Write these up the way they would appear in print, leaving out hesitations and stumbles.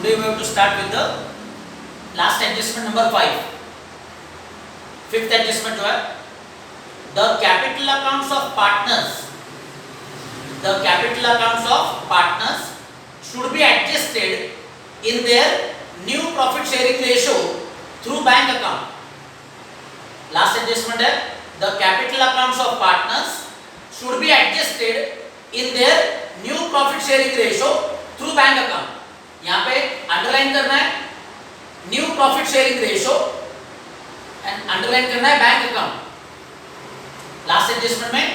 Today we have to start with the last adjustment number 5. Fifth adjustment जो है, the capital accounts of partners should be adjusted in their new profit sharing ratio through bank account. Last adjustment है, the capital accounts of partners should be adjusted in their new profit sharing ratio through bank account. यहाँ पे underline करना है new profit sharing ratio and underline करना है bank account. Last adjustment में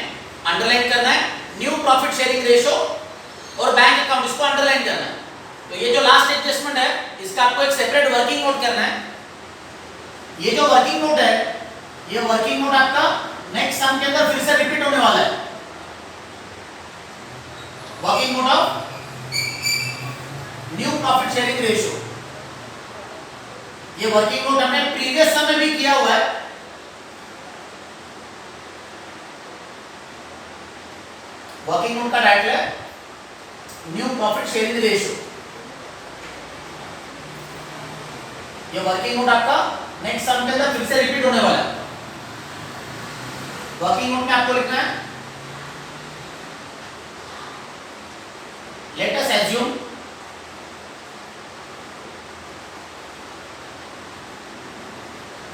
underline करना है न्यू प्रॉफिट शेयरिंग रेशियो और बैंक अकाउंट, इसको अंडरलाइन करना है. तो ये जो लास्ट एडजस्टमेंट है इसका आपको एक सेपरेट वर्किंग नोट करना है. ये जो वर्किंग नोट है, ये वर्किंग नोट आपका नेक्स्ट सम के अंदर फिर से रिपीट होने वाला है. Working note of new profit sharing ratio, ये वर्किंग नोट हमने प्रीवियस सम में भी किया हुआ है. वर्किंग नोट का टाइटल है न्यू प्रॉफिट शेयरिंग रेशियो. ये वर्किंग नोट आपका नेक्स्ट सम के अंदर फिर से रिपीट होने वाला है. वर्किंग नोट में आपको लिखना है, let us assume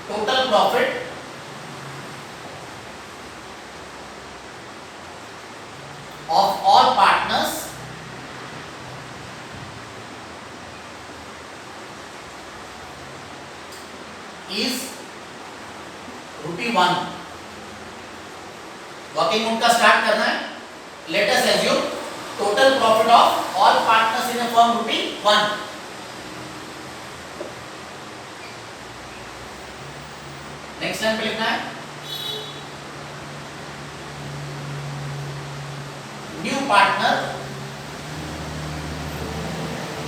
total profit of all partners is ₹1. Working note का स्टार्ट करना है. Let us assume total profit of all partners in a firm ₹1. Next line पे लिखना है new partner,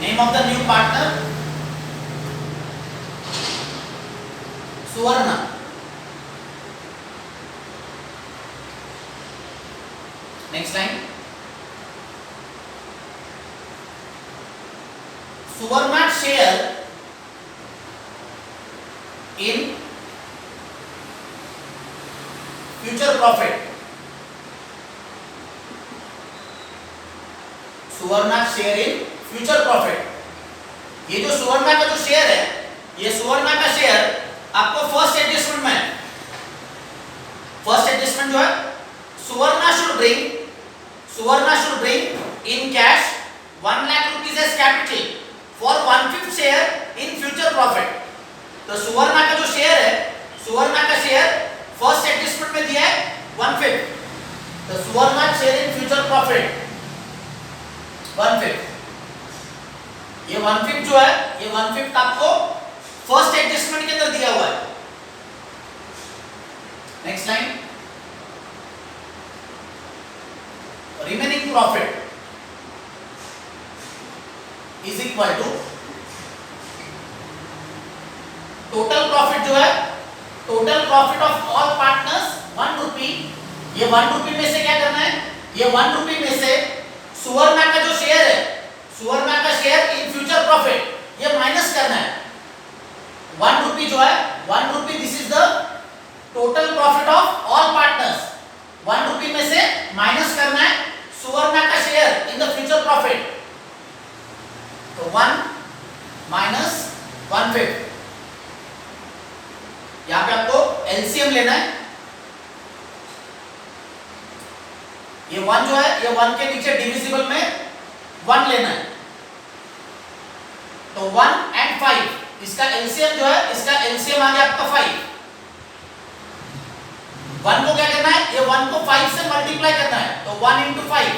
name of the new partner सुवर्ण. Next line, सुवर्ण share in future profit. सुवर्ण share in future profit. ये जो सुवर्ण का जो शेयर है, ये सुवर्ण का शेयर आपको फर्स्ट एडजस्टमेंट में, फर्स्ट एडजस्टमेंट जो है, Suvarna should bring in cash 1 lakh rupees as capital for 1/5 share in future profit. तो सुवर्ण का जो शेयर है, सुवर्ण का शेयर फर्स्ट एडजस्टमेंट में दिया है 1/5. तो सुवर्ण शेयर इन फ्यूचर प्रॉफिट 1/5. ये 1/5 जो है, ये 1/5 आपको फर्स्ट एडजस्टमेंट के अंदर दिया हुआ है. Next line, remaining profit is equal to total profit जो है, total profit of all partners ₹1. ये ₹1 में से क्या करना है, ये ₹1 में से सुवर्ण का जो शेयर है, सुवर्ण का शेयर इन फ्यूचर प्रॉफिट, ये माइनस करना है. ₹1 जो है, ₹1 this is the total profit of all partners. ₹1 में से माइनस करना है सुवर्ण का share in the future profit. तो 1 माइनस 1/5. यहां पे आपको एलसीएम लेना है. ये 1 जो है, ये 1 के नीचे डिविजिबल में 1 लेना है. तो 1 एंड 5, इसका एलसीएम जो है, इसका एलसीएम आ गया आपका 5. 1 को क्या करना है, ये 1 को 5 से मल्टीप्लाई करना है. तो 1 into 5,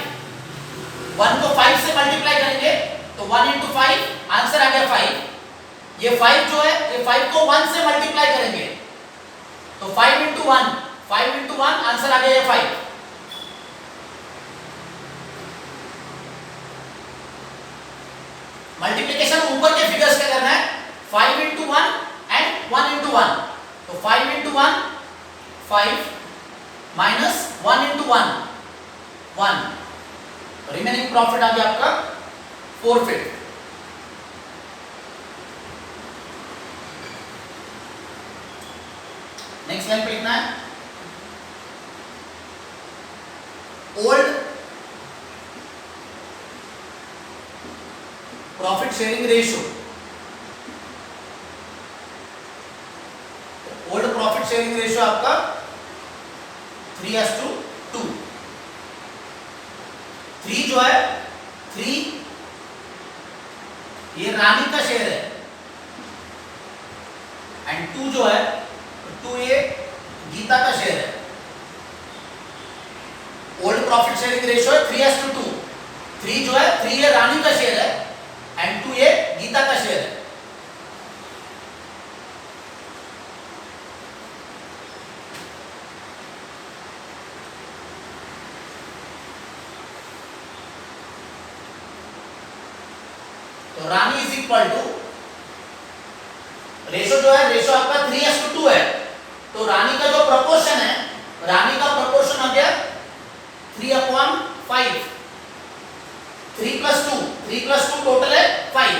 1 को 5 से मल्टीप्लाई करेंगे तो 1 into 5, आंसर आ गया 5. ये 5 जो है, ये 5 को 1 से मल्टीप्लाई करेंगे तो 5 into 1, आंसर आ गया ये 5. मल्टीप्लिकेशन ऊपर के फिगर्स का करना है, 5 into 1 एंड 1 into 1. तो 5 into 1 5 minus 1 into 1 1. Remaining profit आ गया आपका 4/5. नेक्स्ट लाइन पे लिखना है old profit sharing ratio, old profit sharing ratio आपका 3:2। 3 जो है 3 ये रानी का शेयर है एंड 2 जो है 2 ये गीता का शेयर है। ओल्ड प्रॉफिट शेयरिंग रेशियो है 3:2। 3 जो है 3 ये रानी का शेयर है एंड 2 ये गीता का शेयर है। तो रानी इज इक्वल टू रेशो जो है रेशो आपका 3:2 है। तो रानी का जो प्रोपोर्शन है, रानी का प्रोपोर्शन हो गया 3/5। 3 + 2, 3 + 2 टोटल है 5।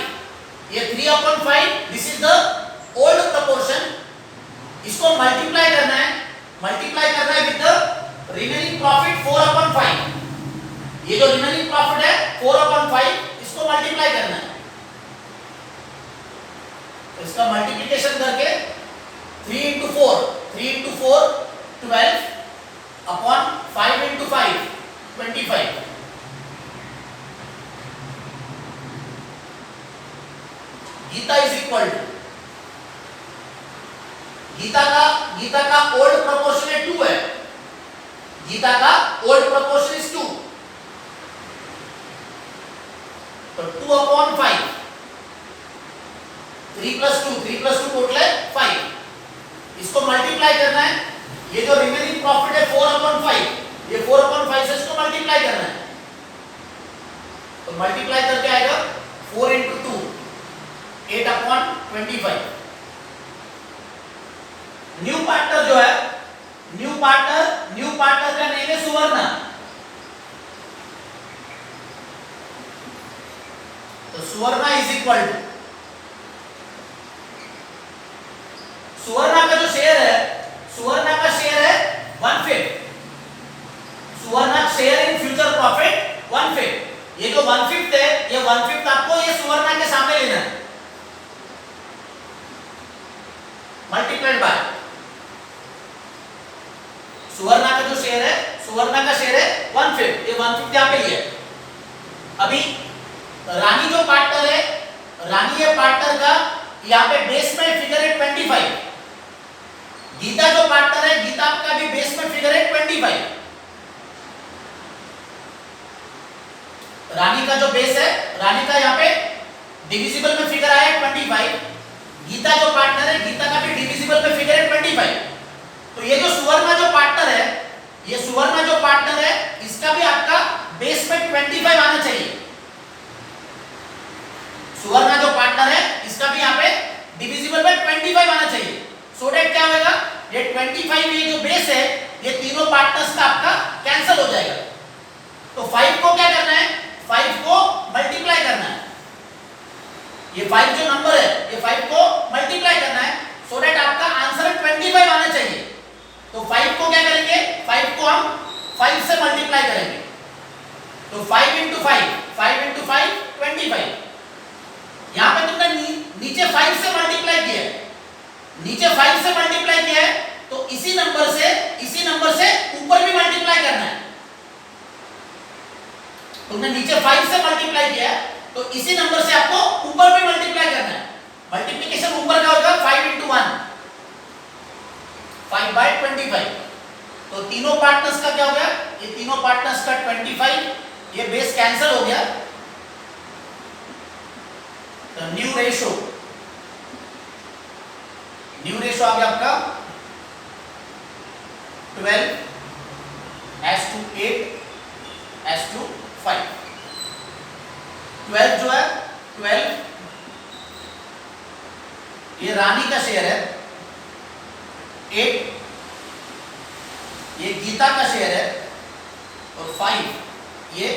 ये 3/5 this is the old proportion. इसको मल्टीप्लाई करना है, मल्टीप्लाई करना है विद द रिमेनिंग प्रॉफिट 4/5। ये जो रिमेनिंग प्रॉफिट है 4/5 इसको मल्टीप्लाई करना है। इसका मल्टीप्लिकेशन करके 3 × 4 3 × 4 12 upon 5 × 5 25। Geeta is equal to Geeta का ओल्ड प्रोपोर्शन 2 है। गीता का ओल्ड प्रोपोर्शन इज 2, तो 2/5। 3 + 2 3 + 2 टोटल है 5। इसको मल्टीप्लाई करना है। ये जो रिमेनिंग प्रॉफिट है 4/5, ये 4/5 से इसको मल्टीप्लाई करना है। तो मल्टीप्लाई करके आएगा 4 × 2 8/25। न्यू पार्टनर जो है न्यू पार्टनर का नेम है सुवर्णा। तो सुवर्णा इज इक्वल टू सुवर्णा का जो शेयर है, सुवर्णा का शेयर है 1/5। सुवर्णा शेयर इन फ्यूचर प्रॉफिट 1/5। ये जो 1/5 है, ये 1/5 आपको ये सुवर्णा के सामने लेना है, मल्टीप्लाइड बाय सुवर्णा का जो शेयर है, सुवर्णा का शेयर है 1/5। ये 1/5 यहां पे लिया। अभी रानी जो पार्टनर है, रानी ये पार्टनर का यहां पे बेस में फिगर है 25। गीता जो पार्टनर है, गीता का भी बेस में फिगर है 25। रानी का जो बेस है, रानी का यहाँ पे डिविजिबल में फिगर आया है 25। गीता जो पार्टनर है, गीता का भी डिविजिबल में फिगर है 25। तो ये जो सुवर्णा जो पार्टनर है, ये सुवर्णा जो पार्टनर है, इसका भी आपका बेस में 25 आना चाहिए। सुवर्णा जो पार्टनर है, इसका भी यहाँ पे डिविजिबल में 25 आना चाहिए। सो दैट क्या होगा, ये 25 ये जो बेस है, ये तीनों पार्टनर्स का आपका कैंसिल हो जाएगा। तो 5 को क्या करना है, 5 को मल्टीप्लाई करना है। ये 5 जो नंबर है, ये 5 को मल्टीप्लाई करना है, सो दैट आपका आंसर 25 आना चाहिए। तो 5 को क्या करेंगे, 5 को हम 5 से मल्टीप्लाई करेंगे। तो 5 × 5 5 × 5 25। यहां पे तुमने नीचे 5 से मल्टीप्लाई किया है, नीचे 5 से मल्टीप्लाई किया है, तो इसी नंबर से ऊपर भी मल्टीप्लाई करना है। तुमने नीचे 5 से मल्टीप्लाई किया है, तो इसी नंबर से आपको ऊपर भी मल्टीप्लाई करना है। मल्टीप्लिकेशन ऊपर का होगा 5 × 1 5/25। तो तीनों पार्टनर्स का क्या हो गया, ये तीनों पार्टनर्स का 25, ये बेस कैंसिल हो गया। तो न्यू रेशो आ गया आपका 12:8:5। 12 जो है 12 ये रानी का शेयर है, 8 ये गीता का शेयर है, और 5 ये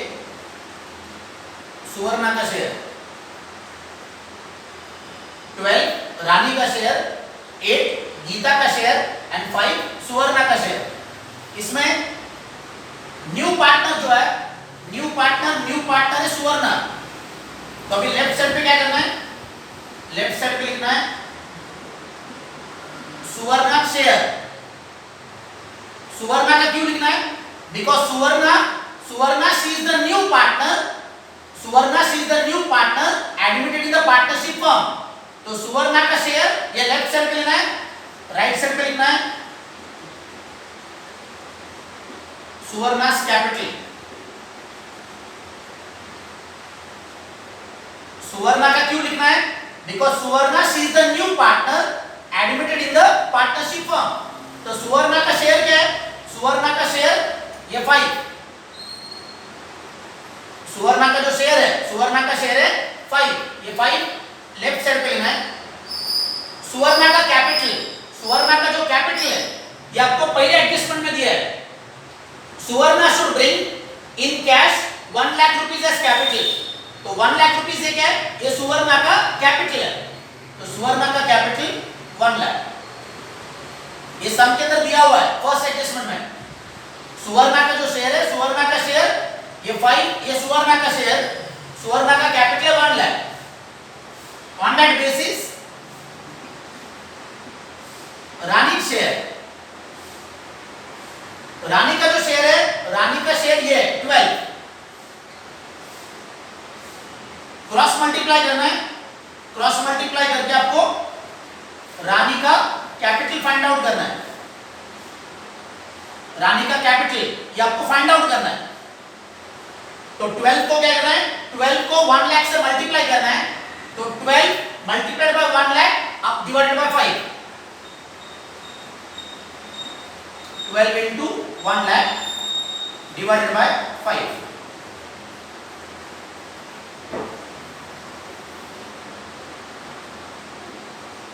सुवर्णा का शेयर है। 12 रानी का शेयर, 8 गीता का शेयर एंड 5 सुवर्णा का शेयर। इसमें न्यू पार्टनर जो है, न्यू पार्टनर है सुवर्णा। तो अभी लेफ्ट साइड पे क्या करना है, लेफ्ट साइड पे लिखना है सुवर्णा शेयर। सुवर्णा का क्यों लिखना है, because Suvarna she is the new partner, Suvarna she is the new partner admitted in the partnership firm. तो सुवर्णा का शेयर ये लेफ्ट साइड पे लेना है, राइट साइड पे लिखना है सुवर्णा's कैपिटल। सुवर्णा का क्यों लिखना है, because Suvarna she is the new partner admitted in the partnership firm. तो सुवर्णा का शेयर क्या है, सुवर्णा का शेयर ये 5, सुवर्णा का जो शेयर है, सुवर्णा का शेयर है 5, ये 5 लेफ्ट साइड पे लेना है। सुवर्णा का कैपिटल, सुवर्णा का जो कैपिटल है ये आपको पहले एडजस्टमेंट में दिया है, Suvarna should bring in cash 1 lakh rupees as capital. तो 1 लाख रुपीस ये क्या है, ये सुवर्णा का कैपिटल है। तो सुवर्णा का कैपिटल 1 लाख, ये सम के अंदर दिया हुआ है फर्स्ट एडजस्टमेंट में। सुवर्णा का जो शेयर है, सुवर्णा का शेयर ये 5, ये सुवर्णा का शेयर, सुवर्णा का capital 1 lakh. On that basis Rani share, Rani का जो शेयर है, रानी का शेयर ये है 12, क्रॉस मल्टीप्लाई करना है, क्रॉस मल्टीप्लाई करके आपको रानी का कैपिटल फाइंड आउट करना है, रानी का कैपिटल ये आपको फाइंड आउट करना है। तो 12 को क्या करना है, 12 को 1 लाख से मल्टीप्लाई करना है। तो 12 मल्टीप्लाइड बाय 1 लाख अब divided by 5, 12 into 1 lakh divided by 5।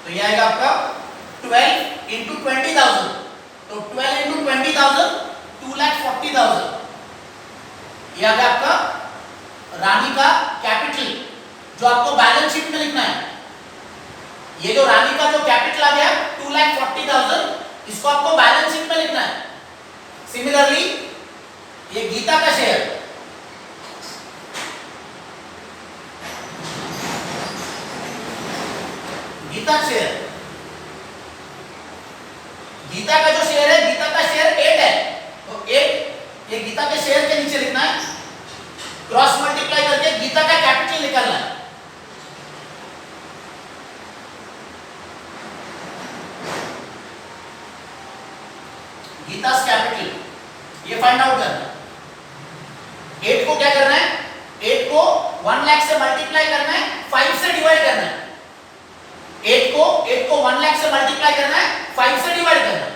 तो ये आएगा आपका 12 into 20,000। तो 12 into 20,000 2,40,000। ये आ गया आपका रानी का कैपिटल जो आपको बैलेंस शीट में लिखना है। ये जो रानी का जो कैपिटल आ गया 2,40,000, इसको आपको बैलेंस शीट में लिखना है। सिमिलरली ये गीता का शेयर, गीता शेयर, गीता का जो शेयर है, गीता का शेयर 8 है। तो 8 ये गीता के शेयर के नीचे लिखना है, क्रॉस मल्टीप्लाई करके गीता का कैपिटल निकालना है। गीता's कैपिटल ये फाइंड आउट करना है। 8 को क्या करना है, 8 को 1 लाख से मल्टीप्लाई करना है, 5 से डिवाइड करना है। 8 को 1 लाख से मल्टीप्लाई करना है, 5 से डिवाइड करना है।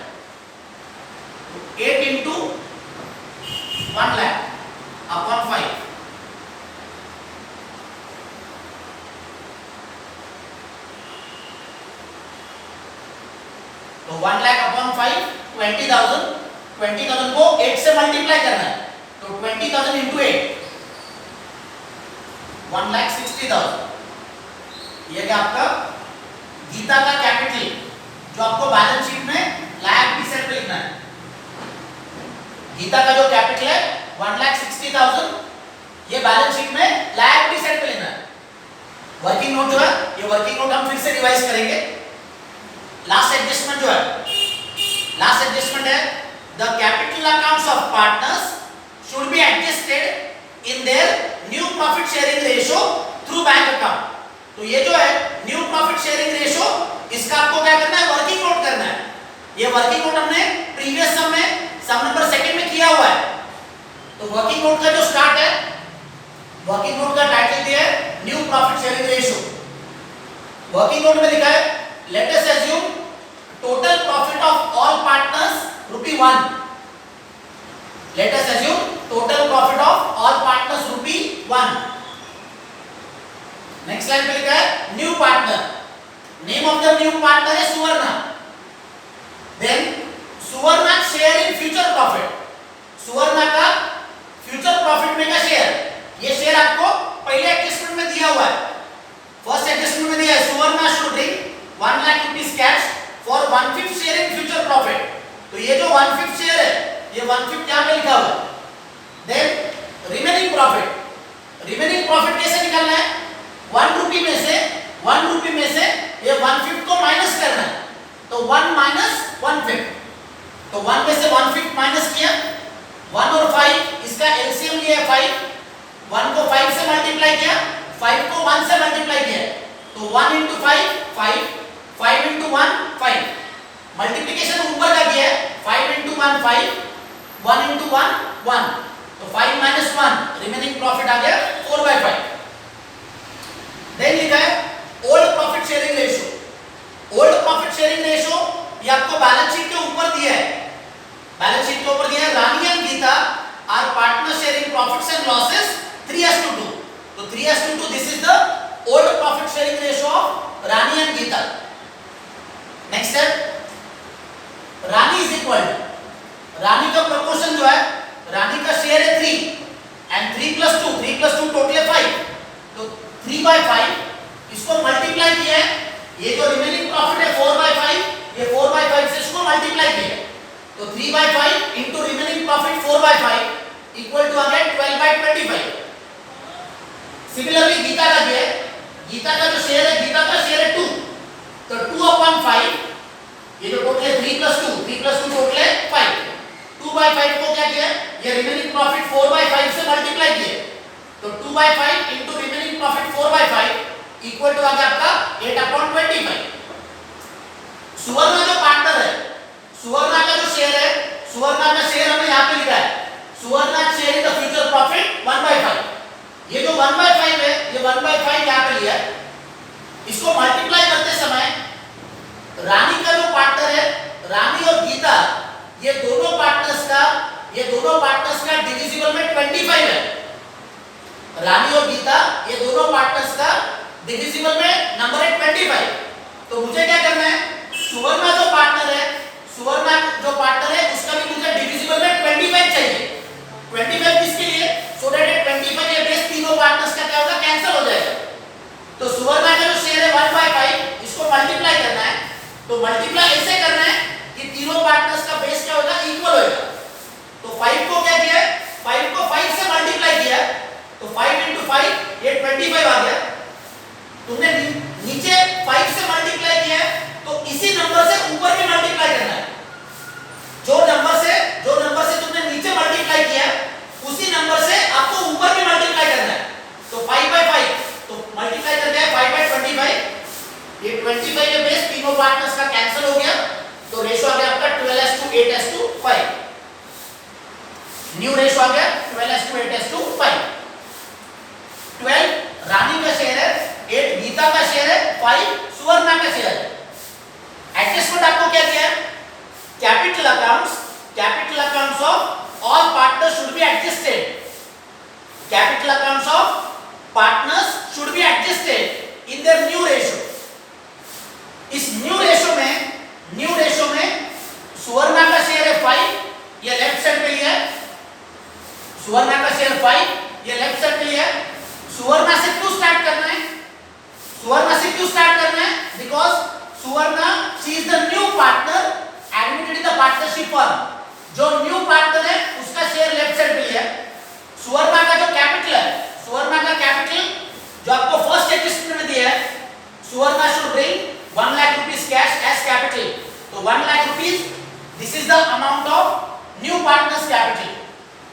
8 into 1 लाख अपॉन 5। तो 1 लाख अपॉन 5 20,000, 20,000 को 8 से मल्टीप्लाई करना है। तो 20,000 into 8 1,60,000। ये क्या आपका गीता का कैपिटल जो आपको बैलेंस शीट में लायबिलिटी साइड पे लिखना है। गीता का जो कैपिटल है 1,60,000, ये बैलेंस शीट में लायबिलिटी साइड पे लेना है। वर्किंग नोट जो है, ये वर्किंग नोट हम फिर से रिवाइज करेंगे। लास्ट एडजस्टमेंट जो है, लास्ट एडजस्टमेंट है the capital accounts of partners should be adjusted in their new profit sharing ratio through bank account. तो ये जो है न्यू प्रॉफिट शेयरिंग रेशियो, इसका आपको क्या करना है, वर्किंग नोट करना है। ये वर्किंग नोट हमने प्रीवियस सम में सम नंबर 2 में किया हुआ है। तो वर्किंग नोट का जो स्टार्ट है, वर्किंग नोट का टाइटल दिया है new profit sharing ratio. Working note में लिखा है let us assume total profit of all partners ₹1। Let us assume total profit of all partners ₹1। Next line पे लिखा है new partner, name of the new partner है सुवर्णा। Then Suvarna share in future profit, सुवर्णा का future profit में का share, ये share आपको पहले एडजस्टमेंट में दिया हुआ है। फर्स्ट एडजस्टमेंट में दिया है सुवर्णा should bring 1 lakh rupees cash for 1/5 share in future profit. तो ये जो 1/5 शेयर है, ये 1/5 यहाँ पे लिखा हुआ है. Then remaining profit कैसे निकालना है? 1 रुपये में से ये 1/5 को माइनस करना है. तो 1 minus 1/5. तो 1 में से 1/5 माइनस किया. 1 और 5 इसका एलसीएम लिया 5. 1 को 5 से मल्टीप्लाई किया, 5 को 1 से मल्टीप्लाई किया. तो 1 into 5 5 5 into 1 5. मल्टीप्लिकेशन ऊपर का किया है. 5 into 1 5, 1 into 1 1. तो 5 minus 1 रिमेनिंग प्रॉफिट आ गया 4/5. देन लिखा है old profit sharing ratio. Old profit sharing ratio ये आपको बैलेंस शीट के ऊपर दिया है. बैलेंस शीट के ऊपर दिया है Rani and Gita are partner sharing profits and losses 3:2. तो 3:2 this is the old profit sharing ratio of Rani and Gita. Next step, Rani is equal to, Rani का प्रोपोर्शन जो है, रानी का शेयर है 3 एंड 3 + 2 टोटल है 5. तो 3/5 इसको मल्टीप्लाई किया है. ये जो रिमेनिंग प्रॉफिट है 4/5, ये 4/5 से इसको मल्टीप्लाई किया है. तो 3/5 into remaining profit 4/5 equal to आ गया 12/25. सिमिलरली गीता का जो है, गीता का जो शेयर है, गीता का शेयर है 2. तो 2/5 ये जो टोटल है 3 + 2 टोटल है 5. 2/5 को क्या किया, ये रिमेनिंग प्रॉफिट 4/5 से मल्टीप्लाई किया. तो 2/5 into remaining profit 4/5 equal to आ गया आपका 8/25. सुवर्णा जो पार्टनर है, सुवर्णा का जो शेयर है, सुवर्णा का शेयर हमने यहाँ पे लिखा है. Suvarna share in the future profit 1/5. ये जो 1/5 है, ये 1/5 यहाँ पे लिया है. इसको मल्टीप्लाई करते समय रानी का जो पार्टनर है, रानी और गीता, ये दोनों पार्टनर्स का डिविजिबल में 25 है. रानी और गीता ये दोनों पार्टनर्स का डिविजिबल में नंबर है 25. तो मुझे क्या करना है, सुवर्णा जो पार्टनर है उसका भी मुझे डिविजिबल में 25 चाहिए. 25 किसके लिए? सो दैट 25 ये बेस तीनों पार्टनर्स का क्या होगा, कैंसिल हो जाएगा. तो सुवर्णा का जो शेयर है 1/5 इसको मल्टीप्लाई करना है. तो मल्टीप्लाई ऐसे करना है कि तीनों पार्टनर्स का बेस क्या होगा, इक्वल होगा. तो 5 को क्या किया, 5 को 5 से मल्टीप्लाई किया. तो 5 into 5 ये 25 आ गया. तुमने नीचे 5 से मल्टीप्लाई किया है, तो इसी नंबर से ऊपर भी मल्टीप्लाई करना है. जो नंबर से तुमने नीचे मल्टीप्लाई किया, उसी नंबर से आपको ऊपर भी मल्टीप्लाई करना है. तो 5/5 तो मल्टीप्लाई कर दिया 5/25. ये 25 के बेस तीनों पार्टनर्स का कैंसिल हो गया. तो रेशियो आ गया आपका 12:8:5. न्यू रेशियो आ गया 12:8:5. 12 रानी का शेयर है, 8 गीता का शेयर है, 5 सुवर्णा का शेयर है. एडजस्टमेंट आपको क्या किया है, capital accounts of all partners should be adjusted. Capital accounts of partners should be adjusted in their new ratio. इस न्यू रेशियो में सुवर्णा का शेयर है 5, ये लेफ्ट साइड पे लिया है. सुवर्णा का शेयर 5 ये लेफ्ट साइड पे लिया है. सुवर्णा से क्यों स्टार्ट करना है, because Suvarna she is the new partner admitted in the partnership firm. जो न्यू पार्टनर है उसका शेयर लेफ्ट साइड पे लिया है. सुवर्णा का जो कैपिटल है, जो आपको फर्स्ट एडजस्टमेंट में दिया है, Suvarna should bring 1 lakh rupees cash as capital. तो 1 lakh rupees this is the amount of new partners capital.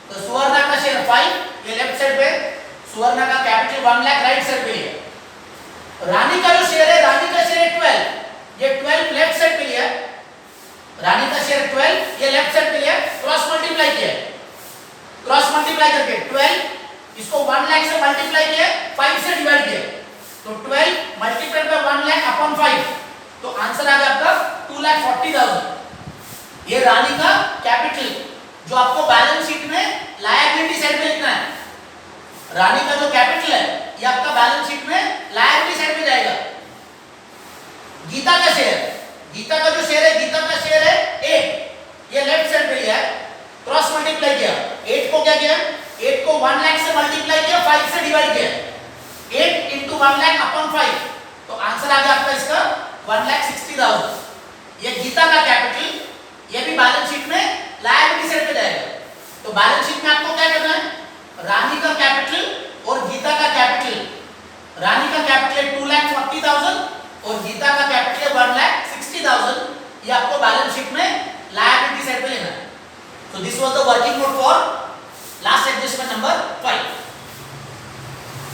तो सुवर्णा का शेयर 5 ये लेफ्ट साइड पे, सुवर्णा का कैपिटल 1 लाख राइट साइड पे है. रानी का जो शेयर है, 12 ये 12 लेफ्ट साइड पे लिया. रानी का शेयर 12 ये लेफ्ट साइड पे लिया. क्रॉस मल्टीप्लाई किया, क्रॉस मल्टीप्लाई करके 12 इसको 1 लाख से मल्टीप्लाई किया, 5 से डिवाइड किया. तो 12 मल्टीप्लाइड बाय 1 लाख अपॉन 5. तो आंसर आ गया आपका 2,40,000. ये रानी का कैपिटल जो आपको बैलेंस शीट में लायबिलिटी साइड पे लिखना है. रानी का जो कैपिटल है ये आपका बैलेंस शीट में लायबिलिटी साइड पे जाएगा. गीता का शेयर, गीता का जो शेयर है, 8 ये लेफ्ट साइड पे लिया है. क्रॉस मल्टीप्लाई किया, 8 को क्या किया, 8 को 1 लाख से मल्टीप्लाई किया, 5 से डिवाइड किया. 8 into 1 लाख अपॉन 5. तो आंसर आ गया आपका इसका 1,60,000. ये रानी का कैपिटल है 2,40,000 और गीता का कैपिटल है 1,60,000। ये आपको बैलेंस शीट में लायबिलिटी साइड पे लेना है। So this was the working